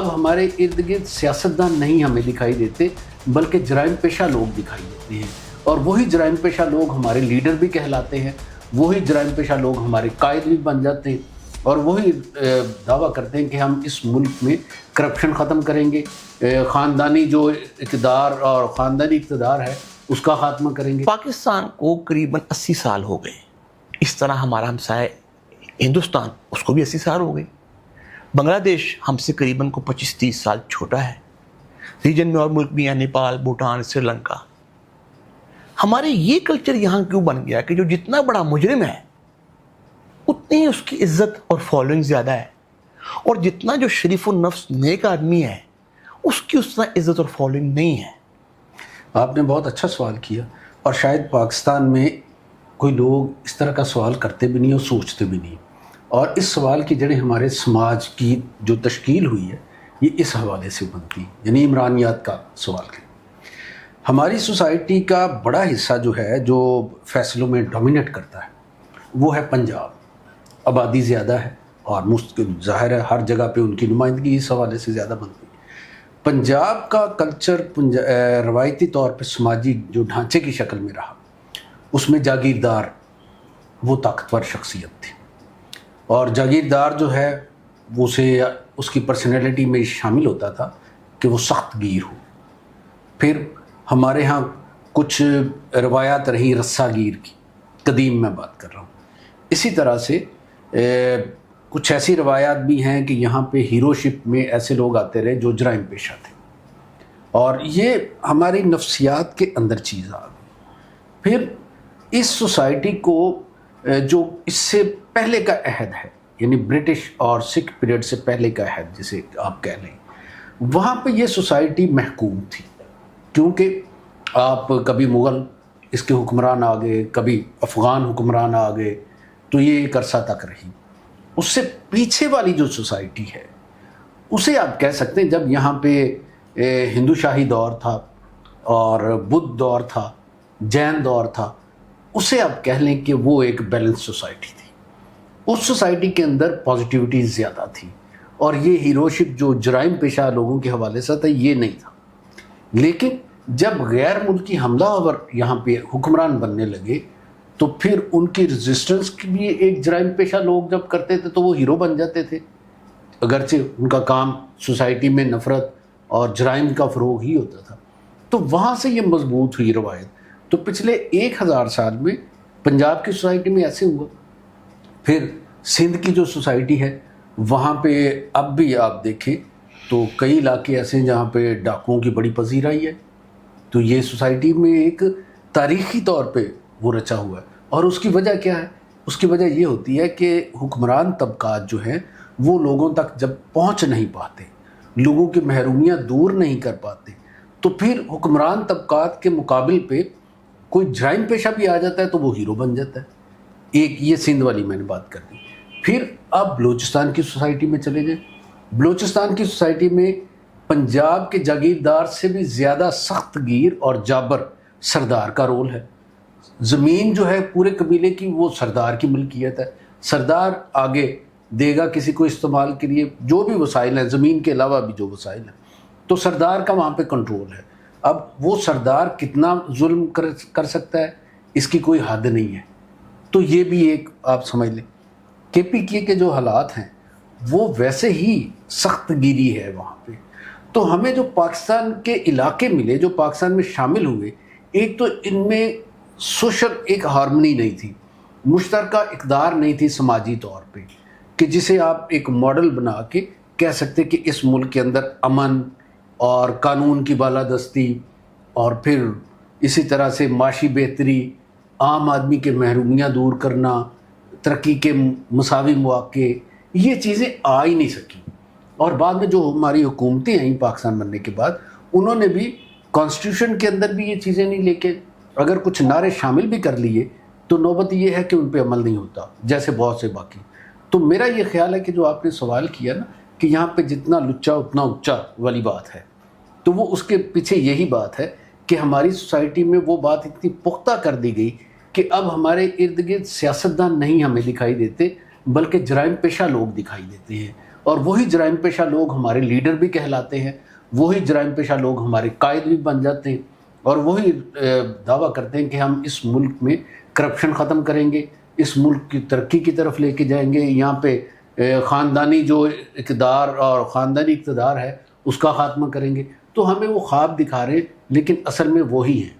اب ہمارے ارد گرد سیاستدان نہیں ہمیں دکھائی دیتے بلکہ جرائم پیشہ لوگ دکھائی دیتے ہیں، اور وہی جرائم پیشہ لوگ ہمارے لیڈر بھی کہلاتے ہیں، وہی جرائم پیشہ لوگ ہمارے قائد بھی بن جاتے ہیں، اور وہی دعویٰ کرتے ہیں کہ ہم اس ملک میں کرپشن ختم کریں گے، خاندانی جو اقتدار اور خاندانی اقتدار ہے اس کا خاتمہ کریں گے۔ پاکستان کو قریباً 80 سال ہو گئے، اس طرح ہمارا ہمسائے ہندوستان، اس کو بھی 80 سال ہو گئے۔ بنگلہ دیش ہم سے قریباً کو 25-30 سال چھوٹا ہے۔ ریجن میں اور ملک بھی ہیں، نیپال، بھوٹان، سری لنکا۔ ہمارے یہ کلچر یہاں کیوں بن گیا کہ جو جتنا بڑا مجرم ہے اتنی ہی اس کی عزت اور فالوئنگ زیادہ ہے، اور جتنا جو شریف النفس نیک آدمی ہے اس کی اس طرح عزت اور فالوئنگ نہیں ہے۔ آپ نے بہت اچھا سوال کیا، اور شاید پاکستان میں کوئی لوگ اس طرح کا سوال کرتے بھی نہیں اور سوچتے بھی نہیں، اور اس سوال کی جڑیں ہمارے سماج کی جو تشکیل ہوئی ہے یہ اس حوالے سے بنتی ہے، یعنی عمرانیات کا سوال ہے۔ ہماری سوسائٹی کا بڑا حصہ جو ہے جو فیصلوں میں ڈومینیٹ کرتا ہے وہ ہے پنجاب۔ آبادی زیادہ ہے اور ظاہر ہے ہر جگہ پہ ان کی نمائندگی اس حوالے سے زیادہ بنتی ہے۔ پنجاب کا کلچر روایتی طور پہ سماجی جو ڈھانچے کی شکل میں رہا، اس میں جاگیردار وہ طاقتور شخصیت تھی، اور جاگیردار جو ہے وہ اس کی پرسنالٹی میں شامل ہوتا تھا کہ وہ سخت گیر ہو۔ پھر ہمارے ہاں کچھ روایات رہیں رسا گیر کی، قدیم میں بات کر رہا ہوں۔ اسی طرح سے کچھ ایسی روایات بھی ہیں کہ یہاں پہ ہیرو شپ میں ایسے لوگ آتے رہے جو جرائم پیشہ تھے، اور یہ ہماری نفسیات کے اندر چیز آ گئی۔ پھر اس سوسائٹی کو جو اس سے پہلے کا عہد ہے، یعنی برٹش اور سکھ پیریڈ سے پہلے کا عہد جسے آپ کہہ لیں، وہاں پہ یہ سوسائٹی محکوم تھی، کیونکہ آپ کبھی مغل اس کے حکمران آ گئے، کبھی افغان حکمران آ گئے، تو یہ ایک عرصہ تک رہی۔ اس سے پیچھے والی جو سوسائٹی ہے اسے آپ کہہ سکتے ہیں، جب یہاں پہ ہندو شاہی دور تھا اور بدھ دور تھا، جین دور تھا، اسے آپ کہہ لیں کہ وہ ایک بیلنس سوسائٹی تھی۔ اس سوسائٹی کے اندر پازیٹیوٹی زیادہ تھی، اور یہ ہیروشپ جو جرائم پیشہ لوگوں کے حوالے سے تھا یہ نہیں تھا۔ لیکن جب غیر ملکی حملہ آور یہاں پہ حکمران بننے لگے تو پھر ان کی ریزسٹنس کی بھی ایک جرائم پیشہ لوگ جب کرتے تھے تو وہ ہیرو بن جاتے تھے، اگرچہ ان کا کام سوسائٹی میں نفرت اور جرائم کا فروغ ہی ہوتا تھا۔ تو وہاں سے یہ مضبوط ہوئی روایت۔ تو پچھلے 1000 سال میں پنجاب کی سوسائٹی میں ایسے ہوا۔ پھر سندھ کی جو سوسائٹی ہے وہاں پہ اب بھی آپ دیکھیں تو کئی علاقے ایسے ہیں جہاں پہ ڈاکوؤں کی بڑی پذیرائی ہے۔ تو یہ سوسائٹی میں ایک تاریخی طور پہ وہ رچا ہوا ہے، اور اس کی وجہ کیا ہے؟ اس کی وجہ یہ ہوتی ہے کہ حکمران طبقات جو ہیں وہ لوگوں تک جب پہنچ نہیں پاتے، لوگوں کی محرومیاں دور نہیں کر پاتے، تو پھر حکمران طبقات کے مقابل پہ کوئی جرائم پیشہ بھی آ جاتا ہے تو وہ ہیرو بن جاتا ہے۔ ایک یہ سندھ والی میں نے بات کر دی۔ پھر آپ بلوچستان کی سوسائٹی میں چلے جائیں۔ بلوچستان کی سوسائٹی میں پنجاب کے جاگیردار سے بھی زیادہ سخت گیر اور جابر سردار کا رول ہے۔ زمین جو ہے پورے قبیلے کی وہ سردار کی ملکیت ہے، سردار آگے دے گا کسی کو استعمال کے لیے، جو بھی وسائل ہیں زمین کے علاوہ بھی جو وسائل ہیں، تو سردار کا وہاں پہ کنٹرول ہے۔ اب وہ سردار کتنا ظلم کر سکتا ہے اس کی کوئی حد نہیں ہے۔ تو یہ بھی ایک آپ سمجھ لیں کے پی کے جو حالات ہیں وہ ویسے ہی سخت گیری ہے وہاں پہ۔ تو ہمیں جو پاکستان کے علاقے ملے، جو پاکستان میں شامل ہوئے، ایک تو ان میں سوشل ایک ہارمنی نہیں تھی، مشترکہ اقدار نہیں تھی سماجی طور پہ، کہ جسے آپ ایک ماڈل بنا کے کہہ سکتے کہ اس ملک کے اندر امن اور قانون کی بالادستی، اور پھر اسی طرح سے معاشی بہتری، عام آدمی کے محرومیاں دور کرنا، ترقی کے مساوی مواقع، یہ چیزیں آ ہی نہیں سکیں۔ اور بعد میں جو ہماری حکومتیں آئیں پاکستان بننے کے بعد، انہوں نے بھی کانسٹیٹیوشن کے اندر بھی یہ چیزیں نہیں لے کے، اگر کچھ نعرے شامل بھی کر لیے تو نوبت یہ ہے کہ ان پہ عمل نہیں ہوتا، جیسے بہت سے باقی۔ تو میرا یہ خیال ہے کہ جو آپ نے سوال کیا نا کہ یہاں پہ جتنا لچا اتنا اچا والی بات ہے، تو وہ اس کے پیچھے یہی بات ہے کہ ہماری سوسائٹی میں وہ بات اتنی پختہ کر دی گئی کہ اب ہمارے ارد گرد سیاستدان نہیں ہمیں دکھائی دیتے بلکہ جرائم پیشہ لوگ دکھائی دیتے ہیں، اور وہی جرائم پیشہ لوگ ہمارے لیڈر بھی کہلاتے ہیں، وہی جرائم پیشہ لوگ ہمارے قائد بھی بن جاتے ہیں، اور وہی دعویٰ کرتے ہیں کہ ہم اس ملک میں کرپشن ختم کریں گے، اس ملک کی ترقی کی طرف لے کے جائیں گے، یہاں پہ خاندانی جو اقتدار اور خاندانی اقتدار ہے اس کا خاتمہ کریں گے۔ تو ہمیں وہ خواب دکھا رہے ہیں، لیکن اصل میں وہی ہیں۔